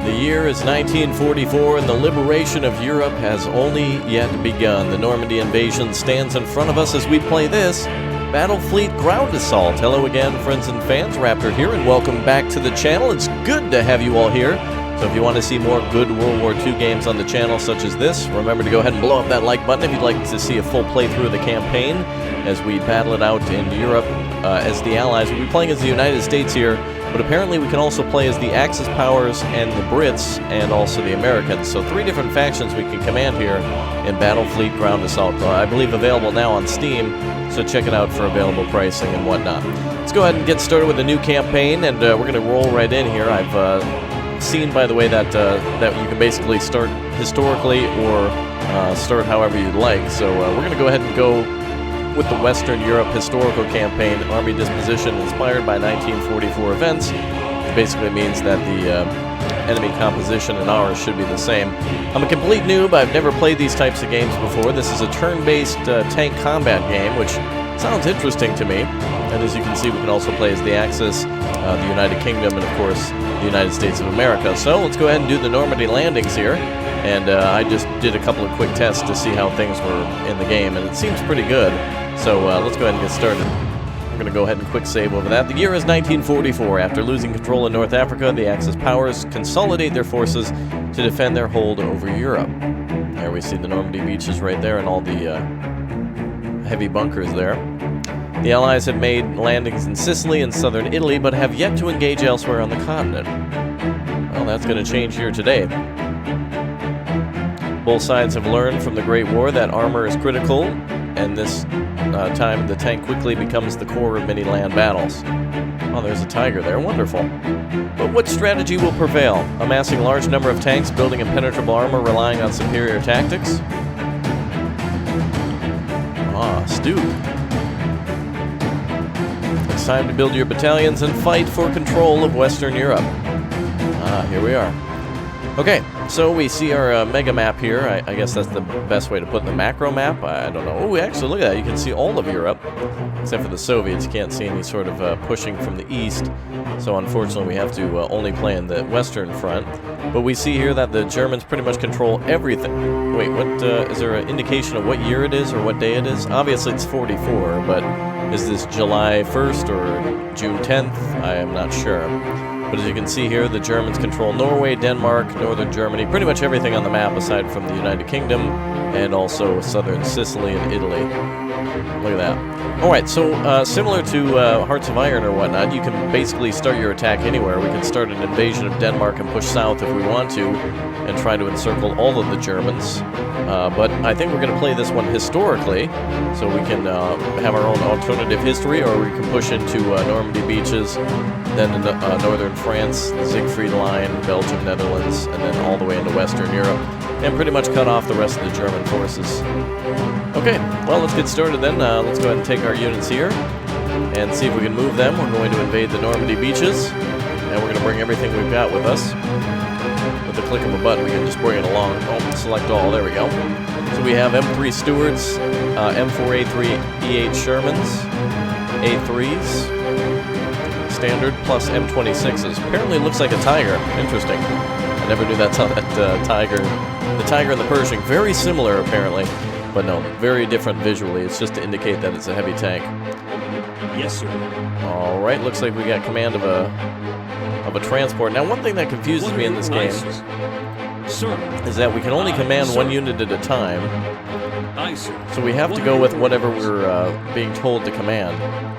The year is 1944, and the liberation of Europe has only yet begun. The Normandy invasion stands in front of us as we play this Battlefleet Ground Assault. Hello again, friends and fans. Raptor here, and welcome back to the channel. It's good to have you all here. So if you want to see more good World War II games on the channel such as this, remember to go ahead and blow up that like button if you'd like to see a full playthrough of the campaign as we battle it out in Europe as the Allies. We'll be playing as the United States here, but apparently we can also play as the Axis powers and the Brits and also the Americans. So 3 different factions we can command here in Battlefleet Ground Assault. I believe available now on Steam, so check it out for available pricing and whatnot. Let's go ahead and get started with the new campaign, and we're going to roll right in here. I've seen, by the way, that you can basically start historically or start however you'd like. So we're going to go ahead and go with the Western Europe historical campaign, Army Disposition, inspired by 1944 events. It basically means that the enemy composition and ours should be the same. I'm a complete noob. I've never played these types of games before. This is a turn-based tank combat game, which sounds interesting to me. And as you can see, we can also play as the Axis, the United Kingdom, and of course, the United States of America. So let's go ahead and do the Normandy landings here. And I just did a couple of quick tests to see how things were in the game, and it seems pretty good. So let's go ahead and get started. We're going to go ahead and quick save over that. The year is 1944. After losing control in North Africa, the Axis powers consolidate their forces to defend their hold over Europe. There we see the Normandy beaches right there and all the heavy bunkers there. The Allies have made landings in Sicily and southern Italy, but have yet to engage elsewhere on the continent. Well, that's going to change here today. Both sides have learned from the Great War that armor is critical, and this time the tank quickly becomes the core of many land battles. Oh, there's a tiger there. Wonderful. But what strategy will prevail? Amassing a large number of tanks, building impenetrable armor, relying on superior tactics? Ah, Stu. It's time to build your battalions and fight for control of Western Europe. Ah, here we are. Okay, so we see our mega map here. I guess that's the best way to put the macro map. I don't know. Oh, actually, look at that. You can see all of Europe, except for the Soviets. You can't see any sort of pushing from the east. So unfortunately, we have to only play in the Western front. But we see here that the Germans pretty much control everything. Wait, what? Is there an indication of what year it is or what day it is? Obviously, it's 44, but is this July 1st or June 10th? I am not sure. But as you can see here, the Germans control Norway, Denmark, northern Germany, pretty much everything on the map aside from the United Kingdom, and also southern Sicily and Italy. Look at that. Alright, so similar to Hearts of Iron or whatnot, you can basically start your attack anywhere. We can start an invasion of Denmark and push south if we want to, and try to encircle all of the Germans. But I think we're going to play this one historically, so we can have our own alternative history, or we can push into Normandy beaches, then into northern France, the Siegfried Line, Belgium, Netherlands, and then all the way into Western Europe, and pretty much cut off the rest of the German forces. Okay, well, let's get started then. Let's go ahead and take our units here and see if we can move them. We're going to invade the Normandy beaches, and we're going to bring everything we've got with us. With the click of a button, we can just bring it along. Oh, select all. There we go. So we have M3 Stewarts, M4A3 E8 Shermans, A3s, standard, plus M26s. Apparently it looks like a tiger. Interesting. I never knew that's how that tiger, the tiger and the Pershing, very similar apparently, but no, very different visually. It's just to indicate that it's a heavy tank. Yes, sir. All right, looks like we got command of a transport. Now, one thing that confuses me in this game is that we can only command one unit at a time. So we have to go with whatever we're being told to command.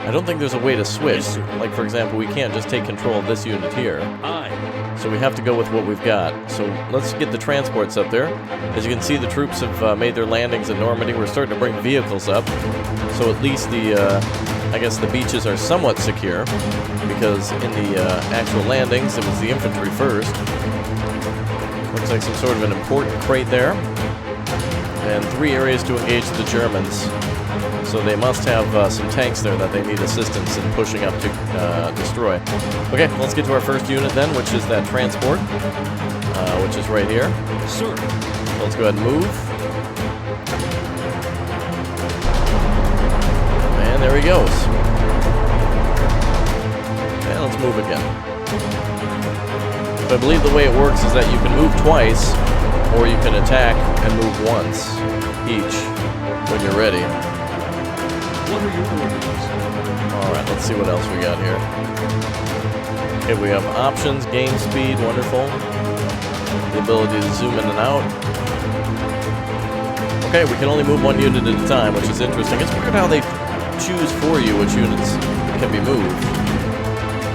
I don't think there's a way to switch. Like, for example, we can't just take control of this unit here. So we have to go with what we've got. So let's get the transports up there. As you can see, the troops have made their landings in Normandy. We're starting to bring vehicles up. So at least I guess the beaches are somewhat secure, because in the actual landings, it was the infantry first. Looks like some sort of an important crate there. And 3 areas to engage the Germans. So they must have some tanks there that they need assistance in pushing up to destroy. Okay, let's get to our first unit then, which is that transport, which is right here. Sir. So let's go ahead and move. And there he goes. And let's move again. So I believe the way it works is that you can move twice, or you can attack and move once each when you're ready. What are your orders? Alright, let's see what else we got here. Okay, we have options, game speed, wonderful. The ability to zoom in and out. Okay, we can only move one unit at a time, which is interesting. It's weird how they choose for you which units can be moved.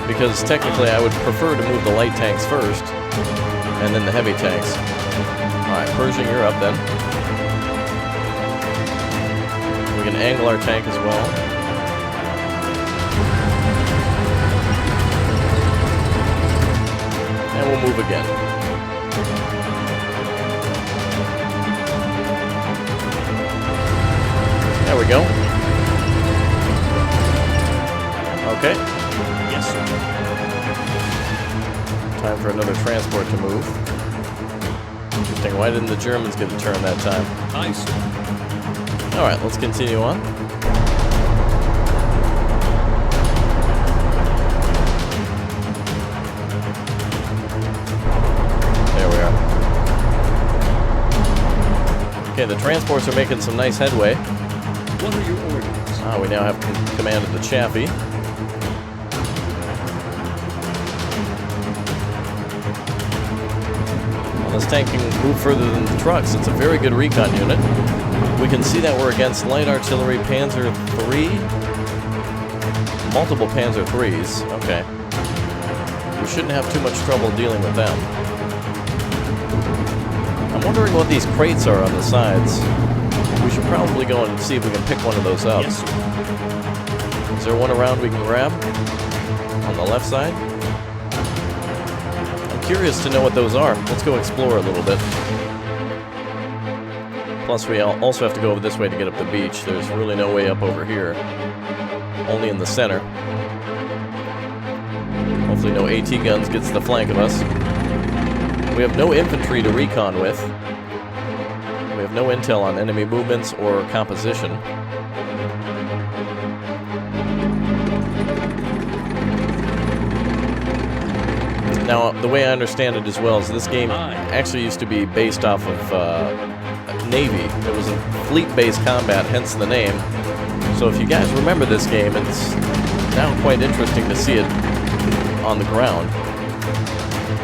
Because technically I would prefer to move the light tanks first, and then the heavy tanks. Alright, Pershing, you're up then. We can angle our tank as well. And we'll move again. There we go. Okay. Yes, sir. Time for another transport to move. Interesting. Why didn't the Germans get a turn that time? Aye, sir. Alright, let's continue on. There we are. Okay, the transports are making some nice headway. What are your orders? We now have command of the Chaffee. Well, this tank can move further than the trucks. It's a very good recon unit. We can see that we're against light artillery Panzer III. Multiple Panzer IIIs. Okay. We shouldn't have too much trouble dealing with them. I'm wondering what these crates are on the sides. We should probably go and see if we can pick one of those up. Yes, sir. Is there one around we can grab? On the left side? I'm curious to know what those are. Let's go explore a little bit. Plus, we also have to go over this way to get up the beach. There's really no way up over here. Only in the center. Hopefully no AT guns gets the flank of us. We have no infantry to recon with. We have no intel on enemy movements or composition. Now, the way I understand it as well is this game actually used to be based off of Navy. It was a fleet-based combat, hence the name. So if you guys remember this game, it's now quite interesting to see it on the ground.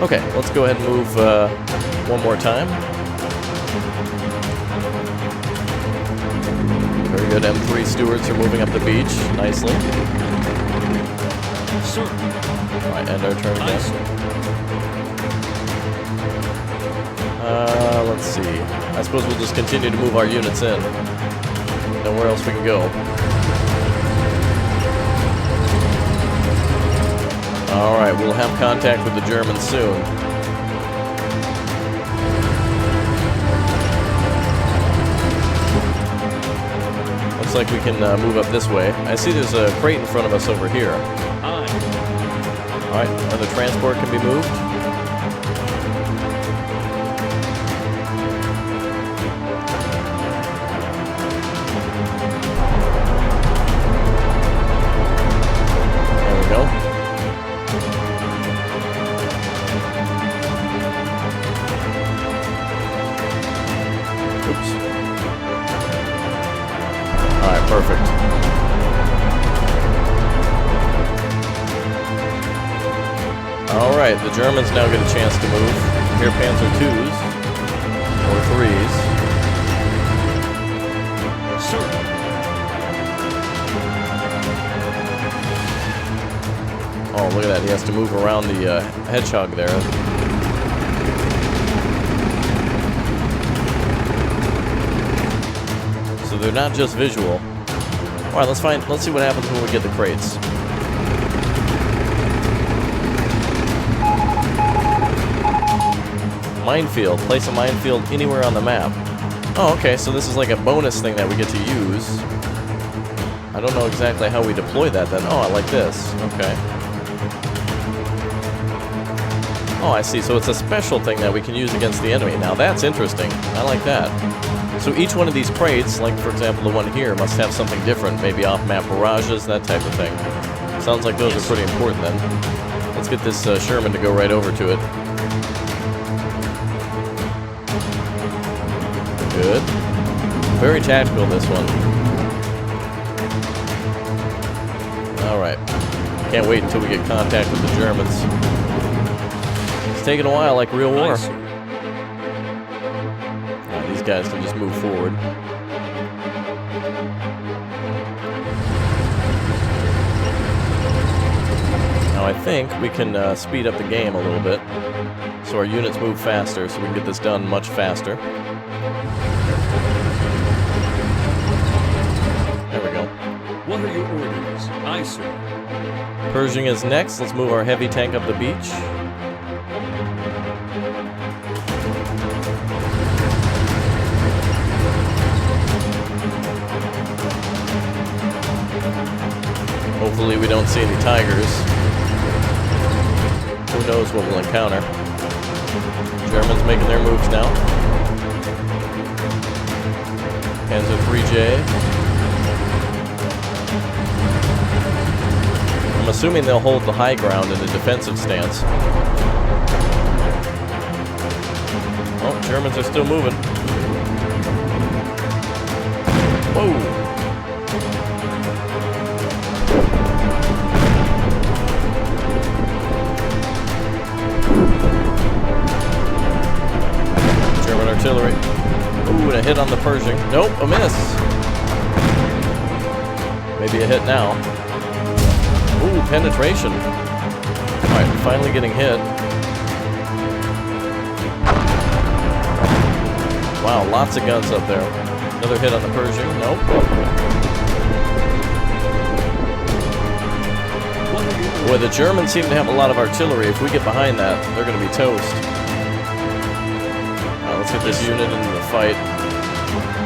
Okay, let's go ahead and move one more time. Very good. M3 stewards are moving up the beach nicely. Sir. All right, end our turn again. Let's see. I suppose we'll just continue to move our units in. Nowhere else we can go. All right, we'll have contact with the Germans soon. Looks like we can move up this way. I see there's a crate in front of us over here. Aye. All right, another transport can be moved. There we go. Oops. All right, perfect. All right, the Germans now get a chance to move. Here, Panzer IIs or IIIs. Sir. Oh, look at that! He has to move around the hedgehog there. So they're not just visual. All right, let's see what happens when we get the crates. Minefield. Place a minefield anywhere on the map. Oh, okay, so this is like a bonus thing that we get to use. I don't know exactly how we deploy that then. Oh, I like this. Okay. Oh, I see. So it's a special thing that we can use against the enemy. Now that's interesting. I like that. So each one of these crates, like for example the one here, must have something different. Maybe off-map barrages, that type of thing. Sounds like those are pretty important then. Let's get this Sherman to go right over to it. Good. Very tactical, this one. Alright. Can't wait until we get contact with the Germans. It's taking a while, like real war. Right, these guys can just move forward. Now I think we can speed up the game a little bit, so our units move faster, so we can get this done much faster. There we go. What are your orders? Aye, sir. Pershing is next. Let's move our heavy tank up the beach. Hopefully we don't see any tigers. Who knows what we'll encounter. Germans making their moves now. Panzer 3J. I'm assuming they'll hold the high ground in a defensive stance. Oh, Germans are still moving. Whoa! German artillery. Ooh, and a hit on the Pershing. Nope, a miss. Maybe a hit now. Ooh, penetration. Alright, finally getting hit. Wow, lots of guns up there. Another hit on the Pershing. Nope. Boy, the Germans seem to have a lot of artillery. If we get behind that, they're going to be toast. Let's get this unit into the fight.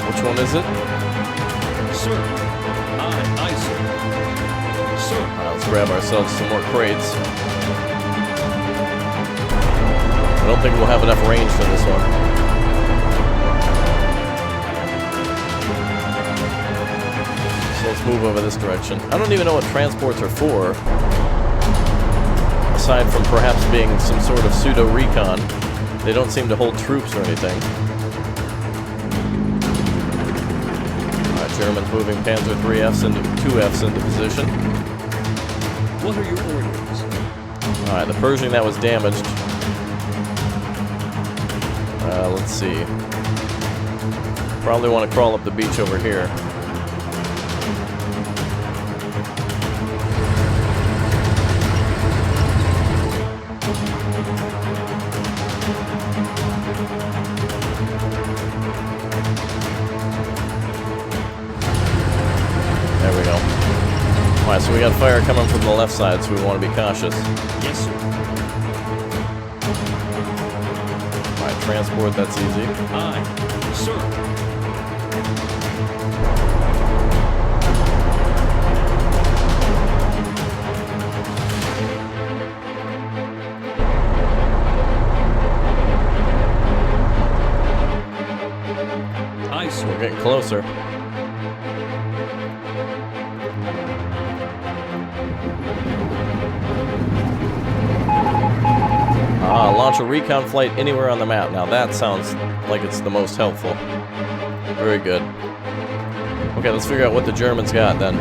Which one is it? Sir. Aye, sir. Sir. Let's grab ourselves some more crates. I don't think we'll have enough range for this one. So let's move over this direction. I don't even know what transports are for. Aside from perhaps being some sort of pseudo-recon. They don't seem to hold troops or anything. Alright, Germans moving Panzer 3Fs into 2Fs into position. What are your orders? Alright, the Pershing that was damaged. Let's see. Probably want to crawl up the beach over here. There we go. Alright, so we got fire coming from the left side, so we want to be cautious. Yes, sir. Alright, transport, that's easy. Aye, sir. Aye, sir. We're getting closer. Launch a recon flight anywhere on the map. Now that sounds like it's the most helpful. Very good. Okay, let's figure out what the Germans got then.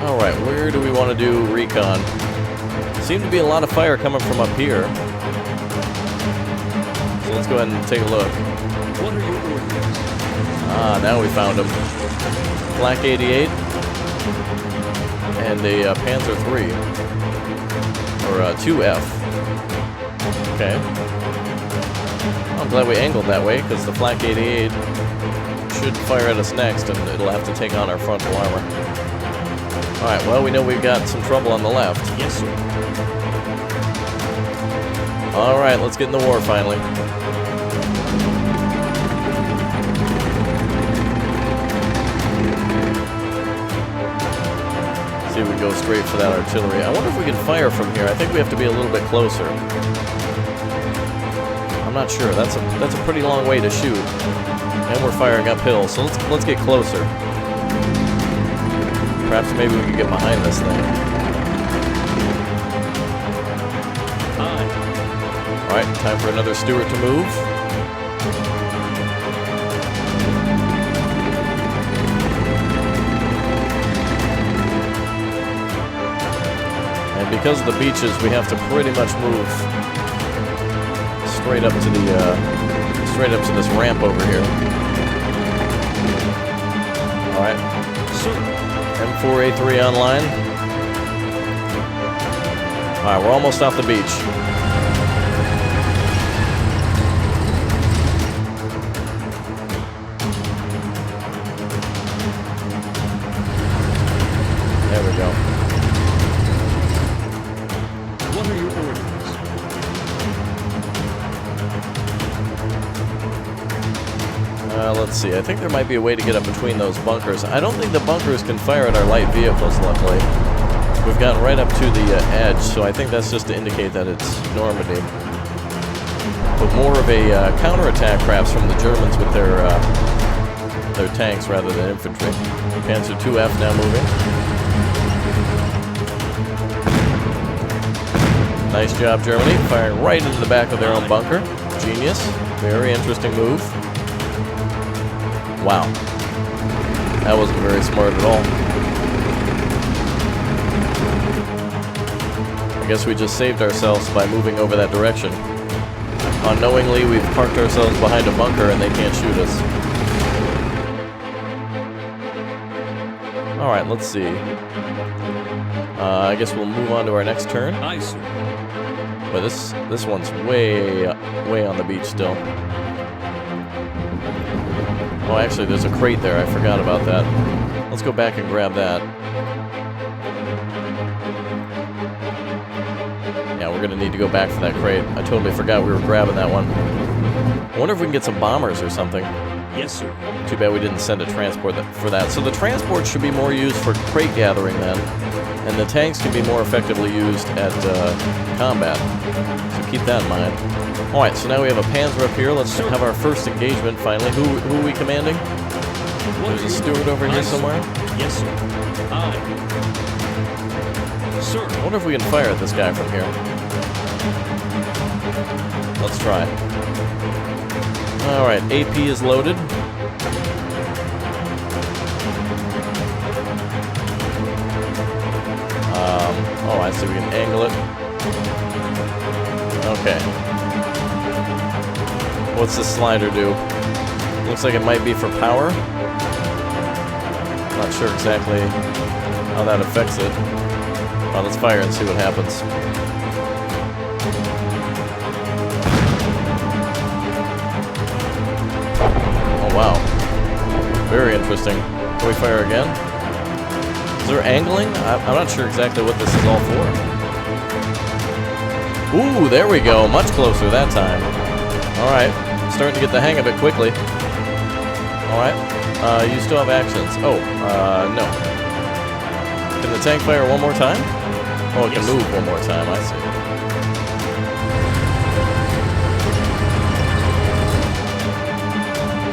Alright, where do we want to do recon? Seems to be a lot of fire coming from up here. So let's go ahead and take a look. What are your orders? Ah, now we found them. Flak 88. And a Panzer 3. Or 2F. Okay. I'm glad we angled that way, because the Flak 88 should fire at us next, and it'll have to take on our frontal armor. Alright, well, we know we've got some trouble on the left. Yes, sir. Alright, let's get in the war finally. See if we go straight for that artillery. I wonder if we can fire from here. I think we have to be a little bit closer. I'm not sure. That's a pretty long way to shoot. And we're firing uphill, so let's get closer. Perhaps maybe we can get behind this thing. Aye. Alright, Alright, time for another Stewart to move. And because of the beaches, we have to pretty much move straight up to this ramp over here. Alright. M4A3 online. Alright, we're almost off the beach. There we go. What are your orders? Let's see. I think there might be a way to get up between those bunkers. I don't think the bunkers can fire at our light vehicles, luckily. We've gotten right up to the edge, so I think that's just to indicate that it's Normandy. But more of a counterattack, perhaps, from the Germans with their tanks rather than infantry. Panzer IIF now moving. Nice job, Germany, firing right into the back of their own bunker. Genius. Very interesting move. Wow. That wasn't very smart at all. I guess we just saved ourselves by moving over that direction. Unknowingly, we've parked ourselves behind a bunker and they can't shoot us. Alright, let's see. I guess we'll move on to our next turn. Aye, sir. But this one's way on the beach still. Oh, actually, there's a crate there. I forgot about that. Let's go back and grab that. Yeah, we're gonna need to go back for that crate. I totally forgot we were grabbing that one. I wonder if we can get some bombers or something. Yes, sir. Too bad we didn't send a transport for that. So the transport should be more used for crate gathering then. And the tanks can be more effectively used at combat. So keep that in mind. Alright, so now we have a Panzer up here. Let's have our first engagement finally. Who are we commanding? There's a Stewart over here somewhere. Yes, sir. Aye. Sir. I wonder if we can fire at this guy from here. Let's try. Alright, AP is loaded. Oh, I see we can angle it. Okay. What's this slider do? Looks like it might be for power. Not sure exactly how that affects it. Well, let's fire and see what happens. Oh, wow. Very interesting. Can we fire again? Is there angling? I'm not sure exactly what this is all for. Ooh, there we go. Much closer that time. Alright. Starting to get the hang of it quickly. Alright. You still have actions. Oh, no. Can the tank fire one more time? Oh, it can move one more time. I see.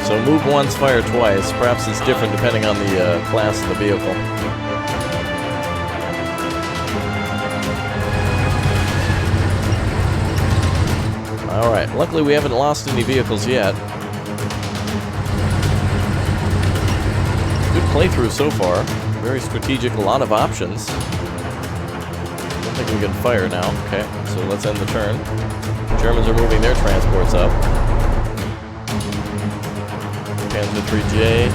So move once, fire twice. Perhaps it's different depending on the class of the vehicle. Alright, luckily we haven't lost any vehicles yet. Good playthrough so far. Very strategic, a lot of options. Don't think we can fire now. Okay, so let's end the turn. Germans are moving their transports up. Panzer 3J.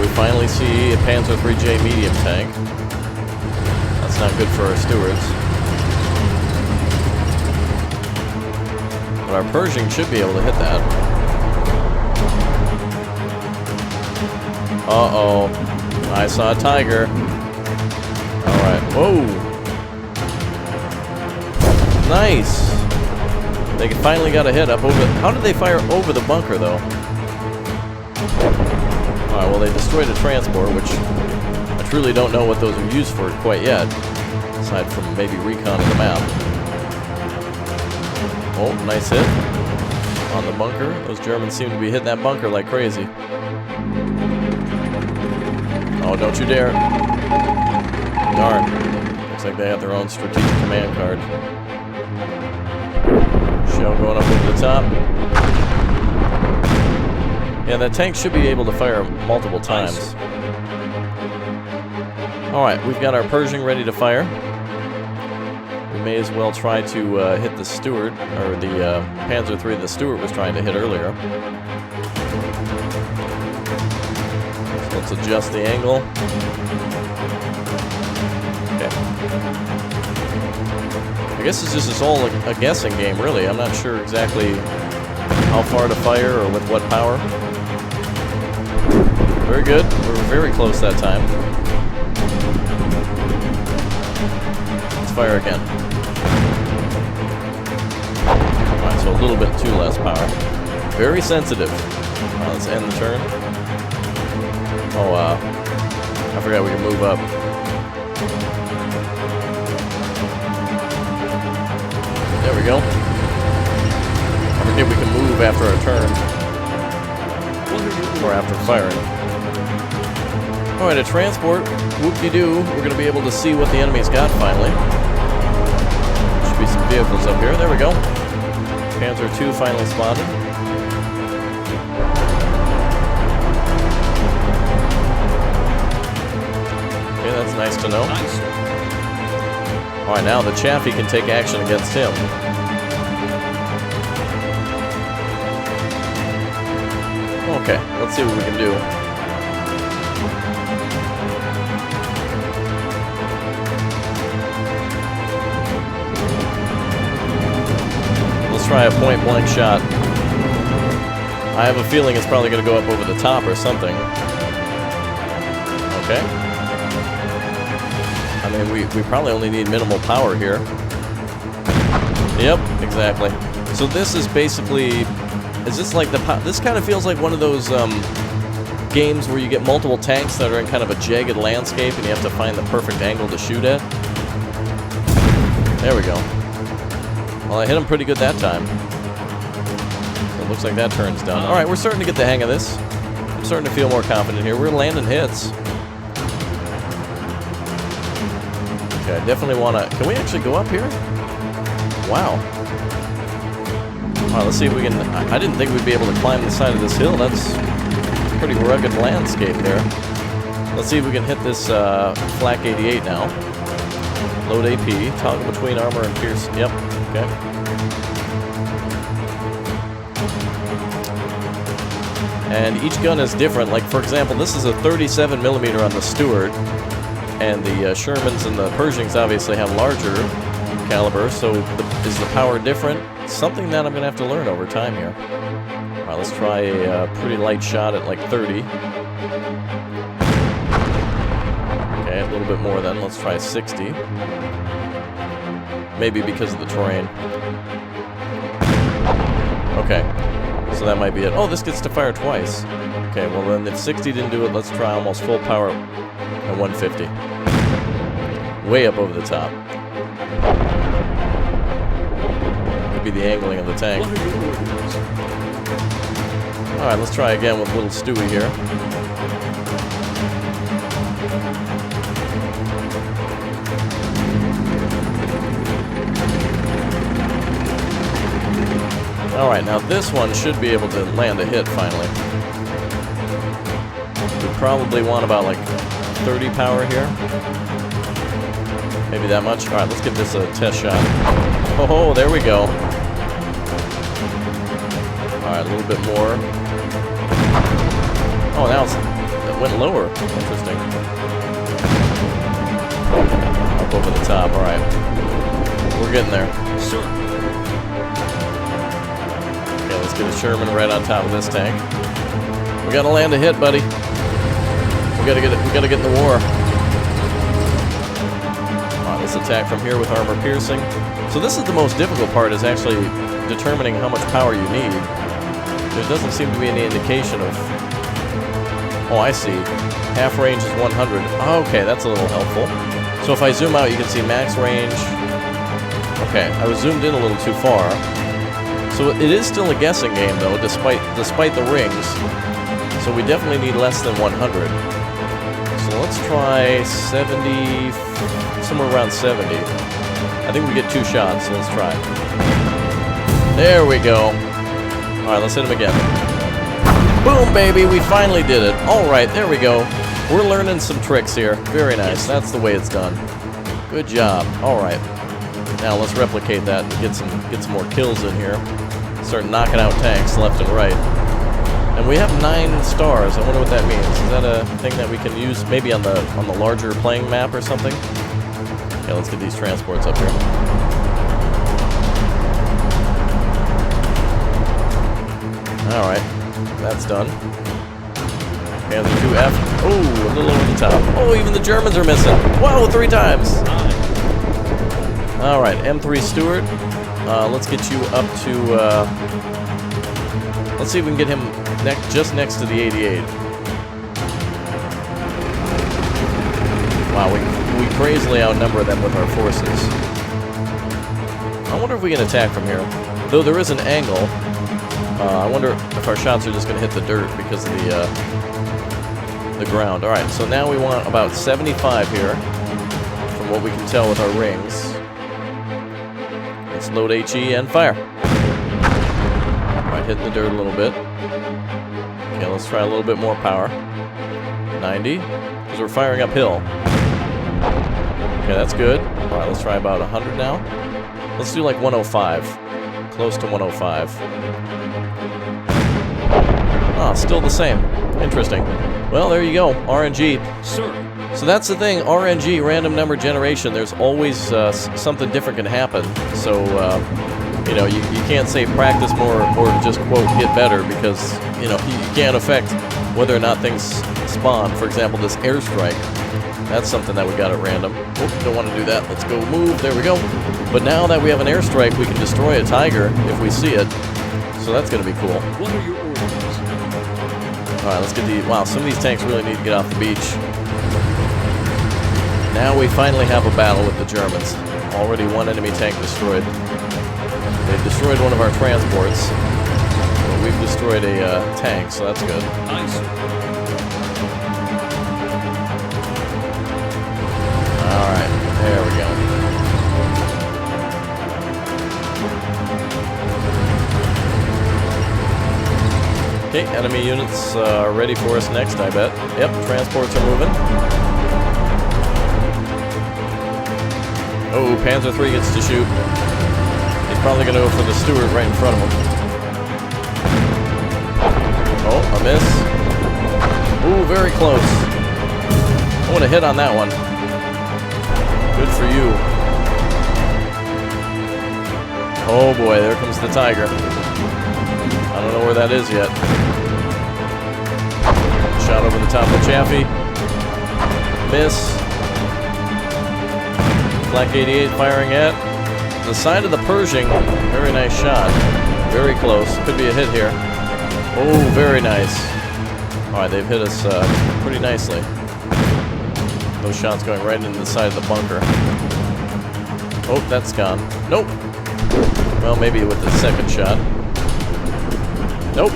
We finally see a Panzer 3J medium tank. That's not good for our stewards. But our Pershing should be able to hit that. Uh-oh. I saw a tiger. Alright. Whoa. Nice. They finally got a hit up over... How did they fire over the bunker, though? Alright, well, they destroyed a transport, which I truly don't know what those are used for quite yet. Aside from maybe recon of the map. Oh, nice hit on the bunker. Those Germans seem to be hitting that bunker like crazy. Oh, don't you dare. Darn. Looks like they have their own strategic command card. Shell going up over the top. Yeah, that tank should be able to fire multiple times. Alright, we've got our Pershing ready to fire. We may as well try to hit the Stuart, or the Panzer III the Stuart was trying to hit earlier. So let's adjust the angle. Okay. I guess it's just all a guessing game, really. I'm not sure exactly how far to fire or with what power. Very good. We were very close that time. Let's fire again. Alright, so a little bit too less power. Very sensitive. Alright, let's end the turn. Oh, I forgot we can move up. There we go. I forget we can move after our turn. Or after firing. Alright, a transport. Whoop-de-doo. We're going to be able to see what the enemy's got finally. Should be some vehicles up here. There we go. Panzer II finally spotted. Okay, that's nice to know. Nice. Alright, now the Chaffee can take action against him. Okay, let's see what we can do. Let's try a point-blank shot. I have a feeling it's probably going to go up over the top or something. Okay. I mean, we probably only need minimal power here. Yep, exactly. So this is basically... Is this like this kind of feels like one of those games where you get multiple tanks that are in kind of a jagged landscape and you have to find the perfect angle to shoot at? There we go. Well, I hit him pretty good that time. So it looks like that turn's done. Alright, we're starting to get the hang of this. I'm starting to feel more confident here. We're landing hits. Okay, I definitely want to... Can we actually go up here? Wow. Alright, let's see if we can... I didn't think we'd be able to climb the side of this hill. That's a pretty rugged landscape there. Let's see if we can hit this flak 88 now. Load AP. Toggle between armor and pierce. Yep. Okay. And each gun is different. Like, for example, this is a 37mm on the Stuart. And the Shermans and the Pershings obviously have larger caliber. So is the power different? Something that I'm going to have to learn over time here. Alright, let's try a pretty light shot at like 30. Okay, a little bit more then. Let's try 60. Maybe because of the terrain. Okay, so that might be it. Oh, this gets to fire twice. Okay, well then if 60 didn't do it, let's try almost full power at 150. Way up over the top. Be the angling of the tank. Alright, let's try again with little Stewie here. Alright, now this one should be able to land a hit finally. We probably want about like 30 power here. Maybe that much. Alright, let's give this a test shot. Oh, there we go. Alright, a little bit more. Oh, now it went lower. Interesting. Up over the top. Alright. We're getting there. Sure. Okay, let's get a Sherman right on top of this tank. We gotta land a hit, buddy. We gotta get in the war. Alright, let's attack from here with armor piercing. So this is the most difficult part, is actually determining how much power you need. There doesn't seem to be any indication of... Oh, I see. Half range is 100. Okay, that's a little helpful. So if I zoom out, you can see max range. Okay, I was zoomed in a little too far. So it is still a guessing game, though, despite the rings. So we definitely need less than 100. So let's try 70... somewhere around 70. I think we get 2 shots, so let's try. There we go. Alright, let's hit him again. Boom, baby, we finally did it. Alright, there we go. We're learning some tricks here. Very nice. That's the way it's done. Good job. Alright. Now let's replicate that and get some more kills in here. Start knocking out tanks left and right. And we have 9 stars. I wonder what that means. Is that a thing that we can use maybe on the larger playing map or something? Okay, let's get these transports up here. Alright, that's done. Panzer 2F. Oh, a little over the top. Oh, even the Germans are missing. Whoa, 3 times. Alright, M3 Stewart. Let's get you up to... let's see if we can get him just next to the 88. Wow, we crazily outnumber them with our forces. I wonder if we can attack from here. Though there is an angle, I wonder if our shots are just going to hit the dirt because of the ground. Alright, so now we want about 75 here, from what we can tell with our rings. Let's load HE and fire. Alright, hitting the dirt a little bit. Okay, let's try a little bit more power. 90, because we're firing uphill. Okay, that's good. Alright, let's try about 100 now. Let's do like 105. Close to 105. Ah, still the same. Interesting. Well, there you go. RNG. Sir. So that's the thing. RNG, random number generation. There's always something different can happen. So, you know, you can't say practice more or just, quote, get better because, you know, you can't affect whether or not things spawn. For example, this airstrike. That's something that we got at random. Oh, don't want to do that. Let's go move. There we go. But now that we have an airstrike, we can destroy a Tiger if we see it. So that's going to be cool. What are your orders? Alright, let's get the... Wow, some of these tanks really need to get off the beach. Now we finally have a battle with the Germans. Already 1 enemy tank destroyed. They've destroyed one of our transports. But we've destroyed a tank, so that's good. Aye, sir. Alright, there we go. Okay, enemy units are ready for us next, I bet. Yep, transports are moving. Oh, Panzer 3 gets to shoot. He's probably going to go for the Stewart right in front of him. Oh, a miss. Ooh, very close. I want to hit on that one. Good for you. Oh boy, there comes the Tiger. I don't know where that is yet. Shot over the top of the Chaffee. Miss. Black 88 firing at the side of the Pershing. Very nice shot. Very close. Could be a hit here. Oh, very nice. Alright, they've hit us pretty nicely. Those shots going right into the side of the bunker. Oh, that's gone. Nope. Well, maybe with the second shot. Nope.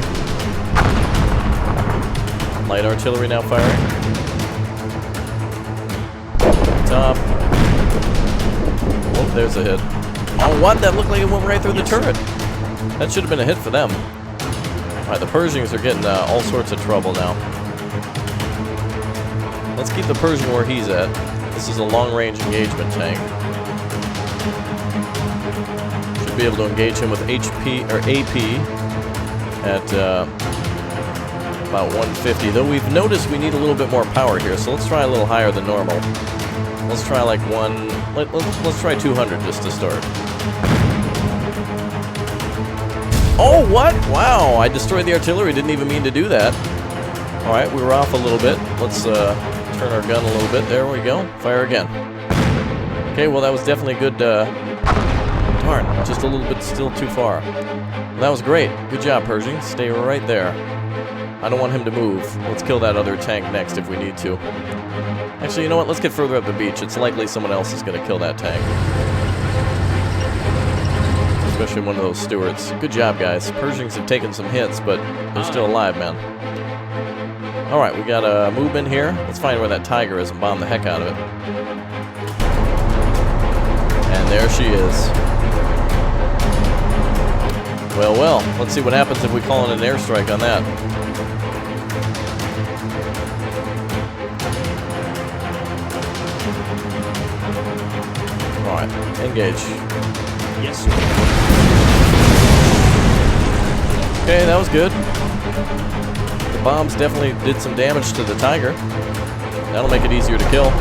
Light artillery now firing. Top. Oh, there's a hit. Oh, what? That looked like it went right through the turret. That should have been a hit for them. Alright, the Pershings are getting all sorts of trouble now. Let's keep the Pershing where he's at. This is a long-range engagement tank. Should be able to engage him with HP or AP at about 150. Though we've noticed we need a little bit more power here, so let's try a little higher than normal. Let's try like let's try 200 just to start. Oh, what? Wow, I destroyed the artillery. Didn't even mean to do that. All right, we were off a little bit. Let's turn our gun a little bit. There we go. Fire again. Okay, well, that was definitely a good... darn, just a little bit still too far. Well, that was great. Good job, Pershing. Stay right there. I don't want him to move. Let's kill that other tank next if we need to. Actually, you know what? Let's get further up the beach. It's likely someone else is going to kill that tank. Especially one of those Stewarts. Good job, guys. Pershings have taken some hits, but they're still alive, man. Alright, we got a movement here. Let's find where that Tiger is and bomb the heck out of it. And there she is. Well, well. Let's see what happens if we call in an airstrike on that. Alright, engage. Yes, sir. Okay, that was good. The bombs definitely did some damage to the Tiger. That'll make it easier to kill.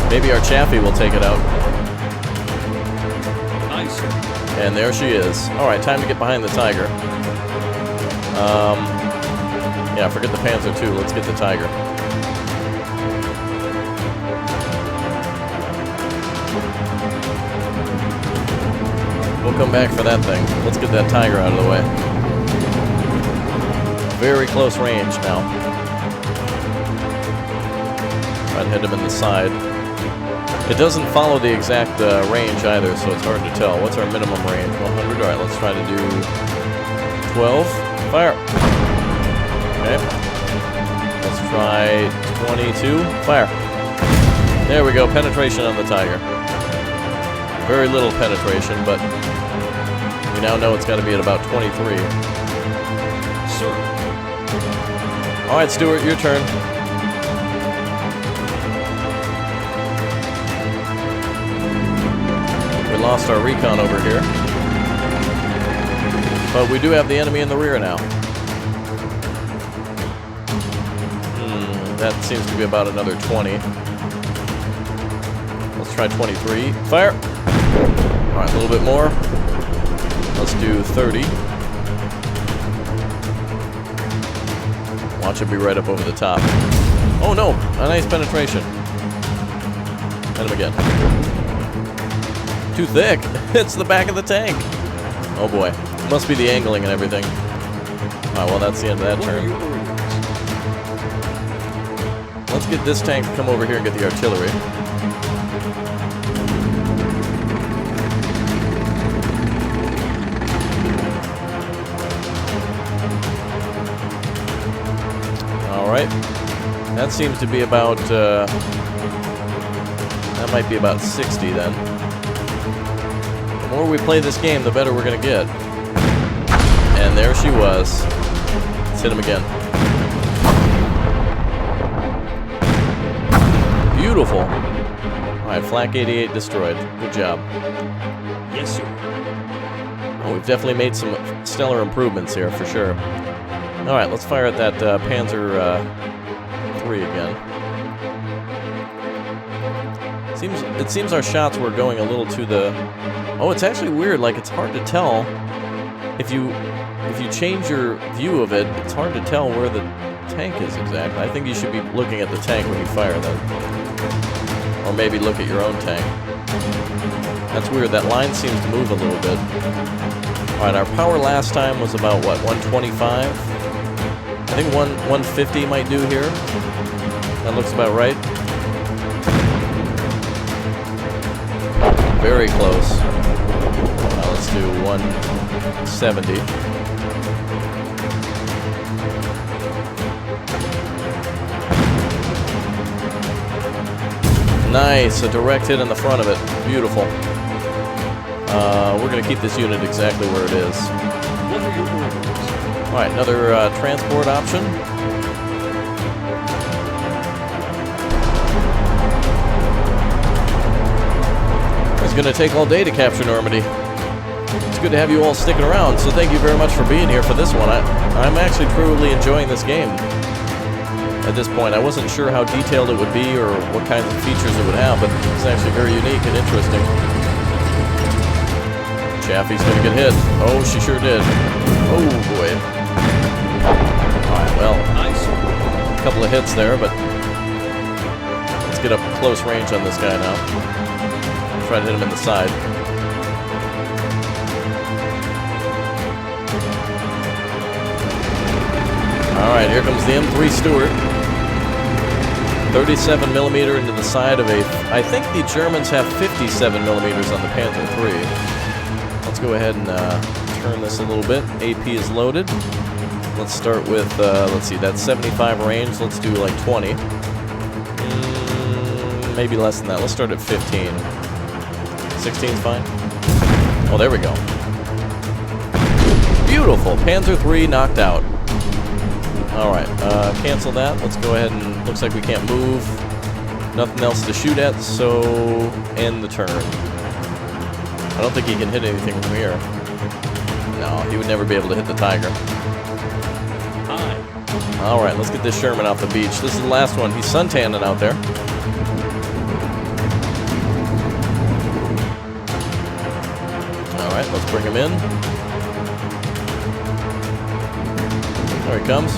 Maybe our Chaffee will take it out. Aye, sir. And there she is. Alright, time to get behind the Tiger. Yeah, forget the Panzer II. Let's get the Tiger. We'll come back for that thing. Let's get that Tiger out of the way. Very close range now. Try to hit him in the side. It doesn't follow the exact range either, so it's hard to tell. What's our minimum range? 100? Alright, let's try to do 12. Fire! Okay. Let's try 22. Fire! There we go, penetration on the Tiger. Very little penetration, but we now know it's got to be at about 23. Sir. Alright, Stuart, your turn. We lost our recon over here. But we do have the enemy in the rear now. That seems to be about another 20. Let's try 23. Fire! Alright, a little bit more. Let's do 30. Watch it be right up over the top. Oh no! A nice penetration. Hit him again. Too thick! It's the back of the tank! Oh boy. Must be the angling and everything. Alright, well that's the end of that turn. Let's get this tank to come over here and get the artillery. Alright. That seems to be about, that might be about 60 then. The more we play this game, the better we're going to get. And there she was. Let's hit him again. Beautiful. Alright, Flak 88 destroyed. Good job. Yes, sir. Oh, we've definitely made some stellar improvements here, for sure. Alright, let's fire at that Panzer III again. It seems our shots were going a little to the... Oh, it's actually weird. Like, it's hard to tell. If you change your view of it, it's hard to tell where the tank is exactly. I think you should be looking at the tank when you fire then. Or maybe look at your own tank. That's weird. That line seems to move a little bit. Alright, our power last time was about, what, 125? I think 150 might do here. That looks about right. Very close. Now let's do 170. Nice, a direct hit in the front of it. Beautiful. We're going to keep this unit exactly where it is. What are your orders? Alright, another transport option. It's going to take all day to capture Normandy. It's good to have you all sticking around, so thank you very much for being here for this one. I'm actually truly enjoying this game. At this point, I wasn't sure how detailed it would be or what kinds of features it would have, but it's actually very unique and interesting. Chaffee's gonna get hit. Oh, she sure did. Oh, boy. Alright, well, Nice. a couple of hits there, but let's get up close range on this guy now. Try to hit him in the side. Alright, here comes the M3 Stuart. 37 millimeter into the side of a... I think the Germans have 57 millimeters on the Panzer III. Let's go ahead and turn this a little bit. AP is loaded. Let's start with, let's see, that's 75 range. Let's do like 20. Maybe less than that. Let's start at 15. 16's fine. Oh, there we go. Beautiful. Panzer III knocked out. Alright, cancel that. Let's go ahead and... Looks like we can't move. Nothing else to shoot at, so... end the turn. I don't think he can hit anything from here. No, he would never be able to hit the Tiger. Alright, let's get this Sherman off the beach. This is the last one. He's suntanning out there. Alright, let's bring him in. There he comes.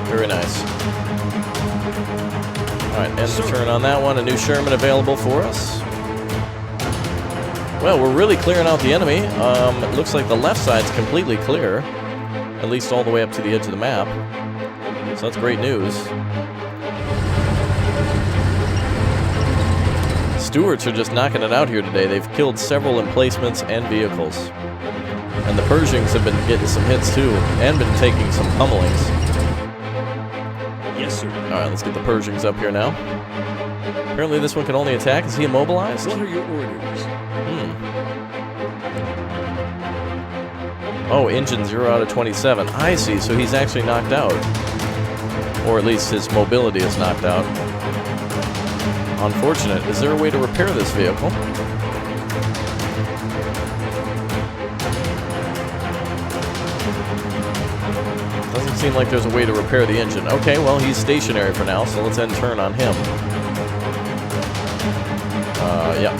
Very nice. Alright, end the turn on that one. A new Sherman available for us. Well, we're really clearing out the enemy. It looks like the left side's completely clear. At least all the way up to the edge of the map. So that's great news. Stuarts are just knocking it out here today. They've killed several emplacements and vehicles. And the Pershings have been getting some hits too, and been taking some pummelings. Yes, sir. Alright, let's get the Pershings up here now. Apparently this one can only attack. Is he immobilized? What are your orders? Oh, engine 0 out of 27. I see, so he's actually knocked out. Or at least his mobility is knocked out. Unfortunate. Is there a way to repair this vehicle? Doesn't seem like there's a way to repair the engine. Okay, well, he's stationary for now, so let's end turn on him. Yeah.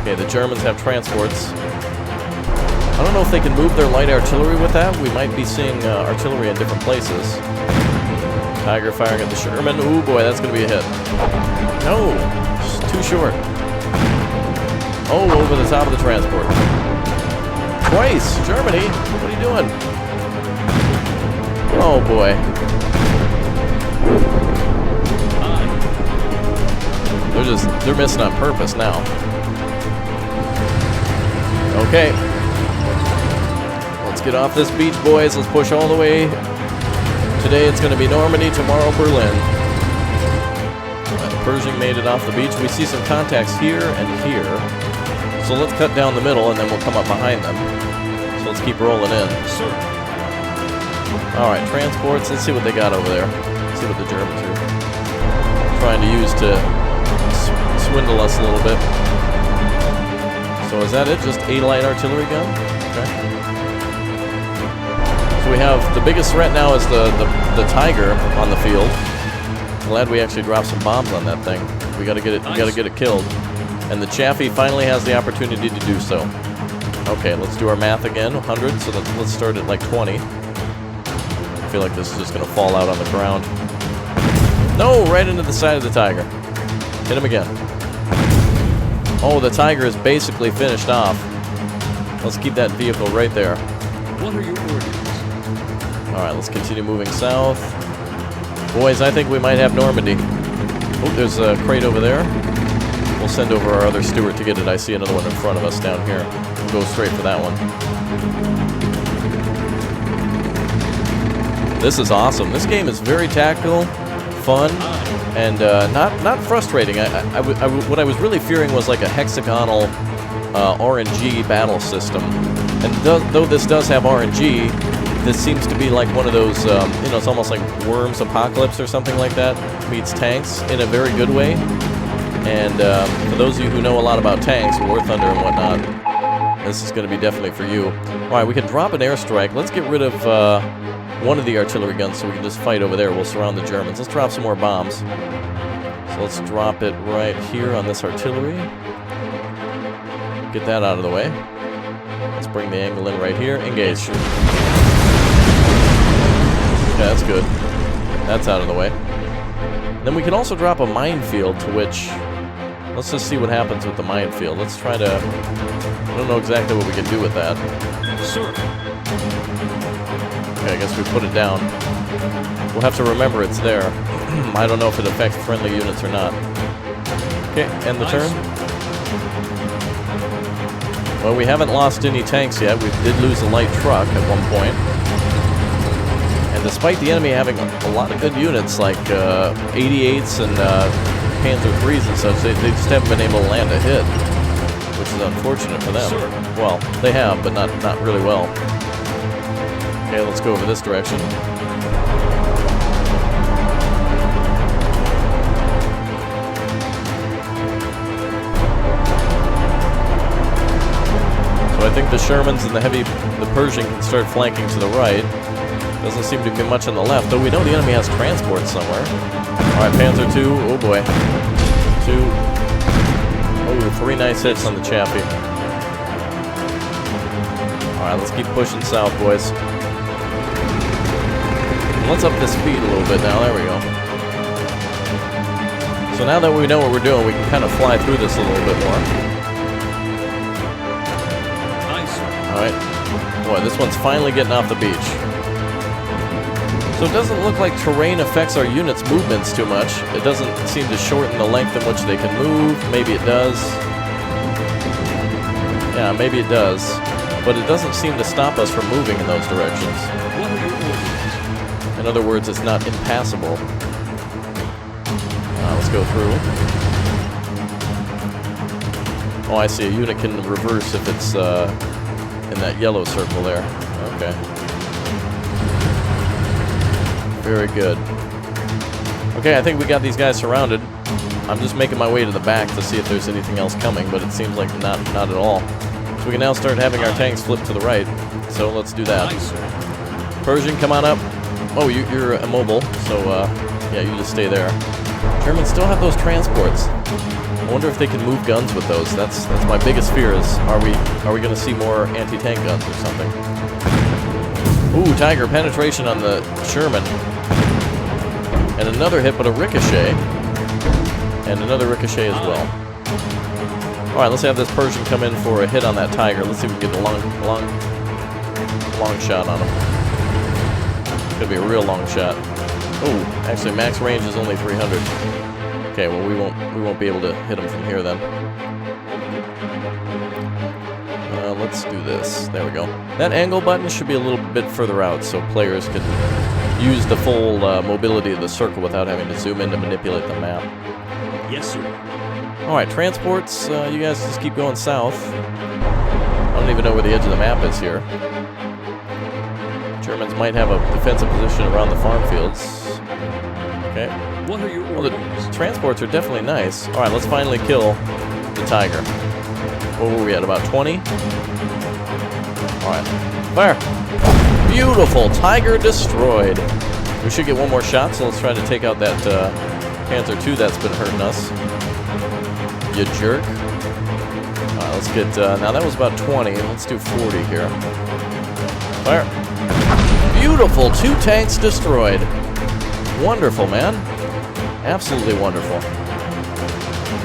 Okay, the Germans have transports. I don't know if they can move their light artillery with that. We might be seeing artillery in different places. Tiger firing at the Sherman. Ooh, boy, that's going to be a hit. No, it's too short. Oh, over the top of the transport. Twice! Germany! What are you doing? Oh, boy. They're missing on purpose now. Okay. Let's get off this beach, boys. Let's push all the way. Today it's going to be Normandy, tomorrow Berlin. Pershing made it off the beach. We see some contacts here and here. So let's cut down the middle and then we'll come up behind them. So let's keep rolling in. Sir. Alright, transports. Let's see what they got over there. Let's see what the Germans are trying to use to swindle us a little bit. So is that it? Just a light artillery gun? Okay. So we have the biggest threat now is the Tiger on the field. Glad we actually dropped some bombs on that thing. We gotta get it. We gotta get it killed. And the Chaffee finally has the opportunity to do so. Okay, let's do our math again. 100. So let's start at like 20. I feel like this is just gonna fall out on the ground. No, right into the side of the Tiger. Hit him again. Oh, the Tiger is basically finished off. Let's keep that vehicle right there. What are your orders? Alright, let's continue moving south. Boys, I think we might have Normandy. Oh, there's a crate over there. We'll send over our other Stuart to get it. I see another one in front of us down here. We'll go straight for that one. This is awesome. This game is very tactical, fun, and not frustrating. What I was really fearing was like a hexagonal RNG battle system. And though this does have RNG, this seems to be like one of those, it's almost like Worms Apocalypse or something like that, meets tanks in a very good way. And for those of you who know a lot about tanks, War Thunder and whatnot, this is going to be definitely for you. Alright, we can drop an airstrike. Let's get rid of one of the artillery guns so we can just fight over there. We'll surround the Germans. Let's drop some more bombs. So let's drop it right here on this artillery. Get that out of the way. Let's bring the angle in right here. Engage. Okay, that's good. That's out of the way. Then we can also drop a minefield to which... Let's just see what happens with the minefield. Let's try to... I don't know exactly what we can do with that. Sir. Okay, I guess we put it down. We'll have to remember it's there. I don't know if it affects friendly units or not. Okay, end the turn. Well, we haven't lost any tanks yet. We did lose a light truck at one point. And despite the enemy having a lot of good units, like 88s and Panzer IIIs and such, they just haven't been able to land a hit. which is unfortunate for them. Sir. Well, they have, but not really well. Okay, let's go over this direction. So I think the Shermans and the Pershing can start flanking to the right. Doesn't seem to be much on the left, though we know the enemy has transport somewhere. Alright, Panzer II, oh boy. 2. Oh, 3 nice hits on the Chappie. Alright, let's keep pushing south, boys. Let's up the speed a little bit now, there we go. So now that we know what we're doing, we can kind of fly through this a little bit more. Alright. Boy, this one's finally getting off the beach. So it doesn't look like terrain affects our units' movements too much. It doesn't seem to shorten the length in which they can move. Maybe it does. Yeah, maybe it does. But it doesn't seem to stop us from moving in those directions. What are your orders? In other words, it's not impassable. Let's go through. Oh, I see. A unit can reverse if it's in that yellow circle there. Okay. Very good. Okay, I think we got these guys surrounded. I'm just making my way to the back to see if there's anything else coming, but it seems like not at all. So we can now start having our tanks flip to the right. So let's do that. Pershing, come on up. Oh, you're immobile, so yeah, you just stay there. Germans still have those transports. I wonder if they can move guns with those. That's my biggest fear is, are we going to see more anti-tank guns or something? Ooh, Tiger penetration on the Sherman. And another hit, but a ricochet. And another ricochet as well. Alright, let's have this Persian come in for a hit on that Tiger. Let's see if we can get a long shot on him. It's gonna be a real long shot. Oh, actually max range is only 300. Okay, well we won't be able to hit him from here then. Let's do this. There we go. That angle button should be a little bit further out so players can use the full mobility of the circle without having to zoom in to manipulate the map. Yes, sir. Alright, transports, you guys just keep going south. I don't even know where the edge of the map is here. Germans might have a defensive position around the farm fields. Okay. What are your Well, orders? the transports are definitely nice. Alright, let's finally kill the Tiger. What were we at, about 20? Alright, fire! Beautiful! Tiger destroyed! We should get one more shot, so let's try to take out that Panzer II that's been hurting us. You jerk. Alright, let's get, now that was about 20, let's do 40 here. Fire! Beautiful! 2 tanks destroyed. Wonderful, man. Absolutely wonderful.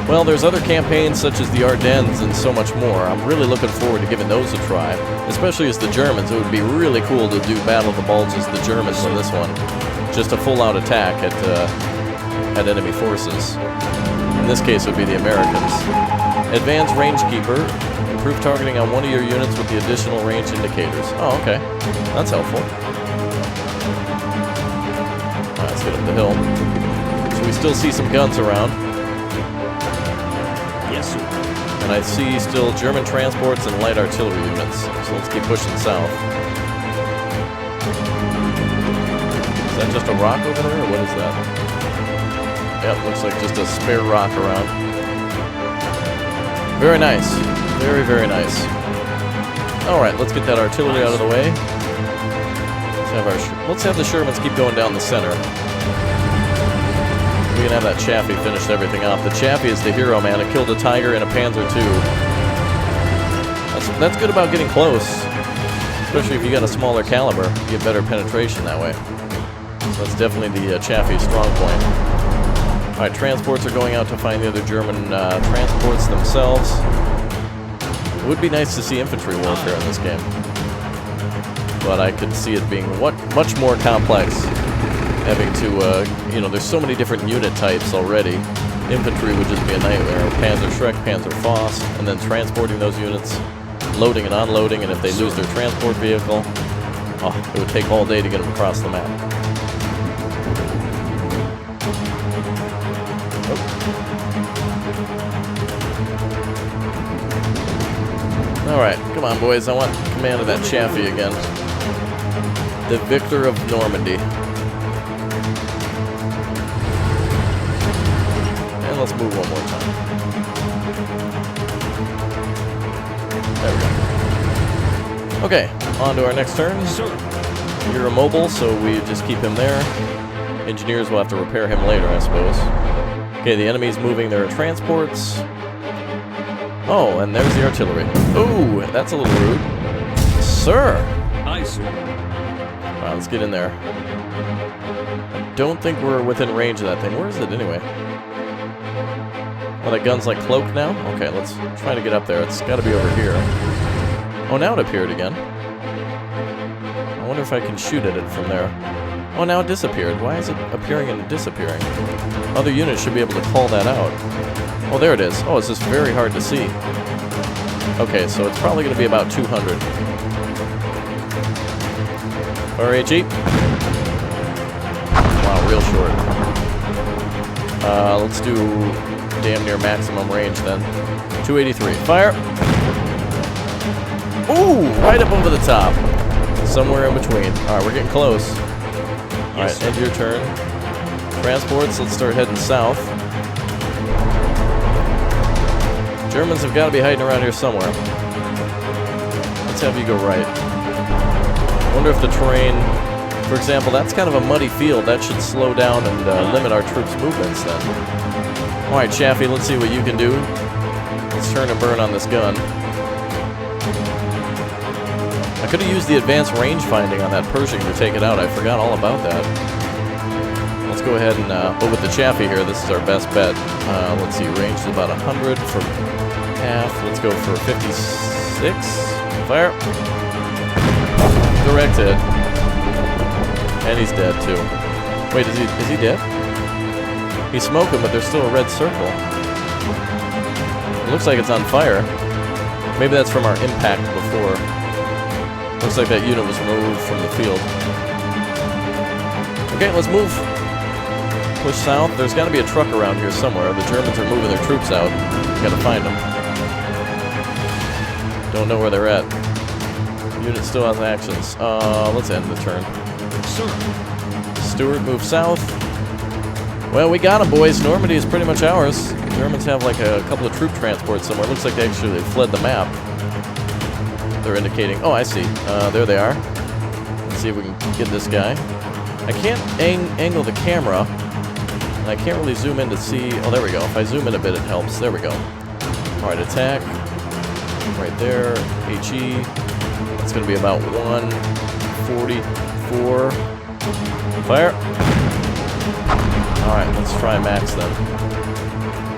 Well, there's other campaigns such as the Ardennes and so much more. I'm really looking forward to giving those a try. Especially as the Germans. It would be really cool to do Battle of the Bulge as the Germans on this one. Just a full-out attack at enemy forces. In this case, it would be the Americans. Advanced Rangekeeper. Improve targeting on one of your units with the additional range indicators. Oh, okay. That's helpful. Alright, let's get up the hill. So we still see some guns around. Yes, sir. And I see still German transports and light artillery units. So let's keep pushing south. Is that just a rock over there, or what is that? Yep, looks like just a spare rock around. Very nice. Very, very nice. Alright, let's get that artillery out of the way. Let's have the Shermans keep going down the center. We can have that Chaffee finish everything off. The Chaffee is the hero, man. It killed a Tiger and a Panzer II. That's good about getting close. Especially if you got a smaller caliber. You get better penetration that way. So that's definitely the Chaffee's strong point. Alright, transports are going out to find the other German transports themselves. It would be nice to see infantry warfare in this game. But I could see it being much more complex. Having to, there's so many different unit types already. Infantry would just be a nightmare. Panzer Schreck, Panzer Faust, and then transporting those units, loading and unloading, and if they lose their transport vehicle, it would take all day to get them across the map. Alright, come on, boys. I want command of that Chaffee again. The victor of Normandy. And let's move one more time. There we go. Okay, on to our next turn. Sir. You're immobile, so we just keep him there. Engineers will have to repair him later, I suppose. Okay, the enemy's moving their transports. Oh, and there's the artillery. Ooh, that's a little rude. Sir! Aye, sir. Alright, let's get in there. I don't think we're within range of that thing. Where is it, anyway? Oh, that gun's like cloaked now? Okay, let's try to get up there. It's gotta be over here. Oh, now it appeared again. I wonder if I can shoot at it from there. Oh, now it disappeared. Why is it appearing and disappearing? Other units should be able to call that out. Oh, there it is. Oh, it's just very hard to see. Okay, so it's probably going to be about 200. RHE. Wow, real short. Let's do damn near maximum range then. 283. Fire! Ooh, right up over the top. Somewhere in between. Alright, we're getting close. Alright, end your turn. Transports, let's start heading south. Germans have got to be hiding around here somewhere. Let's have you go right. I wonder if the terrain... For example, that's kind of a muddy field. That should slow down and limit our troops' movements then. Alright, Chaffee, let's see what you can do. Let's turn and burn on this gun. I could have used the advanced range finding on that Pershing to take it out. I forgot all about that. Let's go ahead and... but with the Chaffee here, this is our best bet. Let's see, range is about 100 for half. Let's go for 56. Fire. Direct hit. And he's dead, too. Wait, is he dead? He's smoking, but there's still a red circle. It looks like it's on fire. Maybe that's from our impact before. Looks like that unit was removed from the field. Okay, let's move. Push south. There's got to be a truck around here somewhere. The Germans are moving their troops out. Got to find them. Don't know where they're at. Unit still has actions. Let's end the turn. Sir. Stuart, move south. Well, we got them, boys. Normandy is pretty much ours. The Germans have like a couple of troop transports somewhere. Looks like they actually fled the map. They're indicating... Oh, I see. There they are. Let's see if we can get this guy. I can't angle the camera. And I can't really zoom in to see... Oh, there we go. If I zoom in a bit, it helps. There we go. Alright, attack. Right there. HE. It's going to be about 144. Fire. Alright, let's try max then.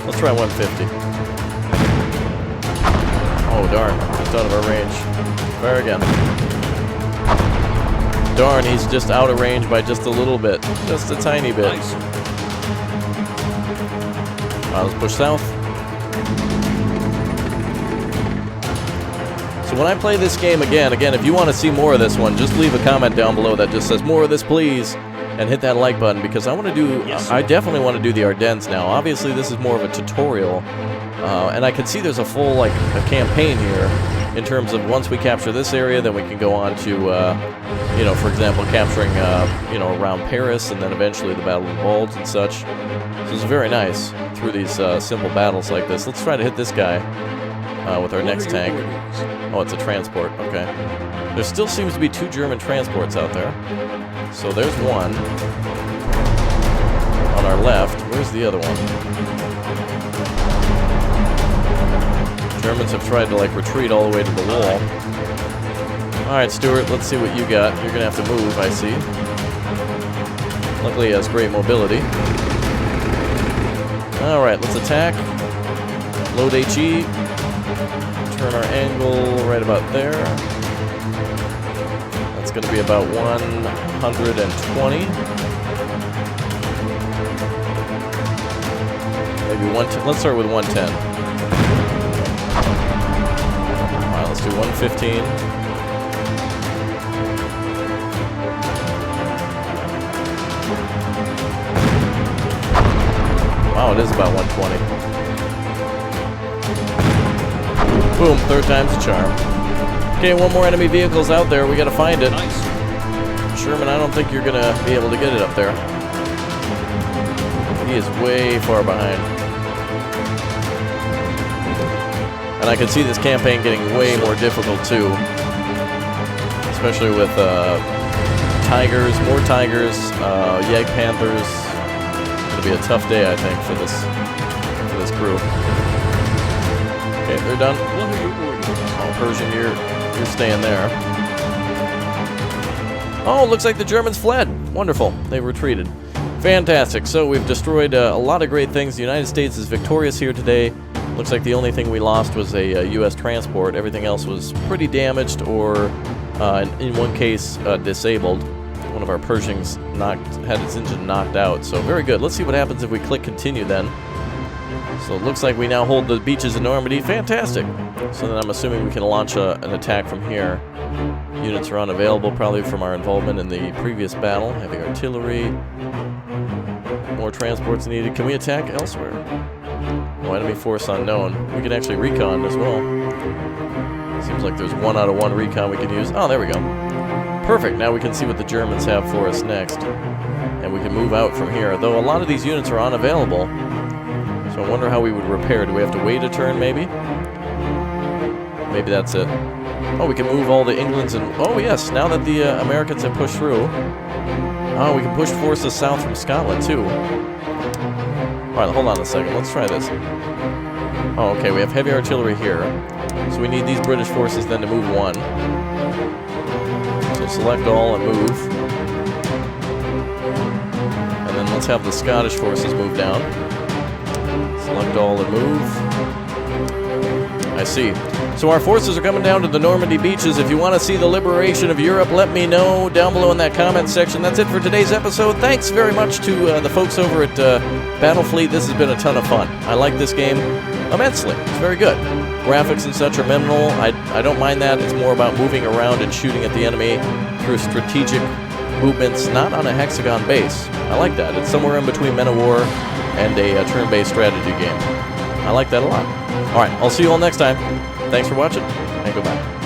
Let's try 150. Oh, darn. Just out of our range. Fire again. Darn, he's just out of range by just a little bit. Just a tiny bit. Nice. Let's push south. So when I play this game again, if you want to see more of this one, just leave a comment down below that just says, more of this, please. And hit that like button, because I want to do... Yes, I definitely want to do the Ardennes now. Obviously, this is more of a tutorial. And I can see there's a full, like, a campaign here in terms of once we capture this area, then we can go on to, you know, for example, capturing, you know, around Paris, and then eventually the Battle of the Bulge and such. So it's very nice through these simple battles like this. Let's try to hit this guy with our next tank. Oh, it's a transport. Okay. There still seems to be 2 German transports out there. So there's one. On our left. Where's the other one? Germans have tried to, like, retreat all the way to the wall. Alright, Stuart, let's see what you got. You're going to have to move, I see. Luckily, he has great mobility. Alright, let's attack. Load HE. Turn our angle right about there. That's going to be about 120. Maybe 110. Let's start with 110. Alright, let's do 115. Wow, it is about 120. Boom, third time's a charm. Okay, one more enemy vehicle's out there. We gotta find it. Nice. Sherman, I don't think you're gonna be able to get it up there. He is way far behind. And I can see this campaign getting way more difficult too. Especially with tigers, more tigers, Yeg Panthers. It'll be a tough day, I think, for this crew. Okay, they're done. What are your orders? Oh, Persian, you're staying there. Oh, looks like the Germans fled. Wonderful. They retreated. Fantastic. So we've destroyed a lot of great things. The United States is victorious here today. Looks like the only thing we lost was a U.S. transport. Everything else was pretty damaged or, in one case, disabled. One of our Pershings had its engine knocked out. So very good. Let's see what happens if we click continue then. So it looks like we now hold the beaches in Normandy. Fantastic. So then I'm assuming we can launch an attack from here. Units are unavailable, probably from our involvement in the previous battle. Heavy artillery. More transports needed. Can we attack elsewhere? Oh, enemy force unknown. We can actually recon as well. Seems like there's 1 out of 1 recon we can use. Oh, there we go. Perfect. Now we can see what the Germans have for us next. And we can move out from here. Though a lot of these units are unavailable. So I wonder how we would repair. Do we have to wait a turn, maybe? Maybe that's it. Oh, we can move all the Englands and... Oh, yes. Now that the Americans have pushed through. Oh, we can push forces south from Scotland, too. Alright, hold on a second. Let's try this. Oh, okay. We have heavy artillery here. So we need these British forces then to move 1. So select all and move. And then let's have the Scottish forces move down. Select all and move. I see. So our forces are coming down to the Normandy beaches. If you want to see the liberation of Europe, let me know down below in that comment section. That's it for today's episode. Thanks very much to the folks over at Battlefleet. This has been a ton of fun. I like this game immensely. It's very good. Graphics and such are minimal. I don't mind that. It's more about moving around and shooting at the enemy through strategic movements, not on a hexagon base. I like that. It's somewhere in between Men of War and a turn-based strategy game. I like that a lot. All right, I'll see you all next time. Thanks for watching, and goodbye.